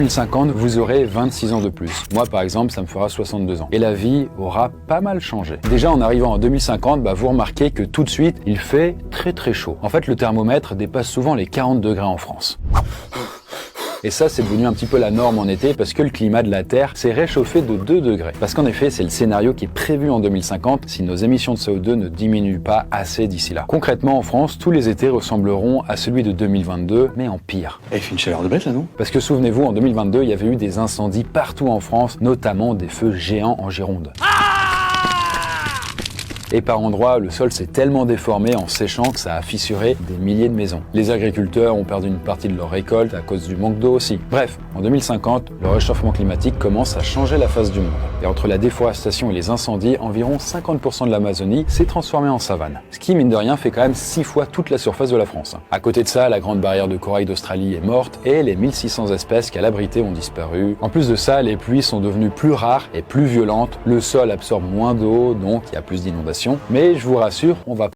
2050, vous aurez 26 ans de plus. Moi, par exemple, ça me fera 62 ans. Et la vie aura pas mal changé. Déjà, en arrivant en 2050, vous remarquez que tout de suite, il fait très chaud. En fait, le thermomètre dépasse souvent les 40 degrés en France. Et ça, c'est devenu un petit peu la norme en été parce que le climat de la Terre s'est réchauffé de 2 degrés. Parce qu'en effet, c'est le scénario qui est prévu en 2050 si nos émissions de CO2 ne diminuent pas assez d'ici là. Concrètement, en France, tous les étés ressembleront à celui de 2022, mais en pire. Et il fait une chaleur de bête là, non? Parce que souvenez-vous, en 2022, il y avait eu des incendies partout en France, notamment des feux géants en Gironde. Et par endroits, le sol s'est tellement déformé en séchant que ça a fissuré des milliers de maisons. Les agriculteurs ont perdu une partie de leur récolte à cause du manque d'eau aussi. Bref, en 2050, le réchauffement climatique commence à changer la face du monde. Et entre la déforestation et les incendies, environ 50% de l'Amazonie s'est transformée en savane. Ce qui, mine de rien, fait quand même 6 fois toute la surface de la France. À côté de ça, la grande barrière de corail d'Australie est morte et les 1600 espèces qu'elle abritait ont disparu. En plus de ça, les pluies sont devenues plus rares et plus violentes. Le sol absorbe moins d'eau, donc il y a plus d'inondations. Mais je vous rassure, on va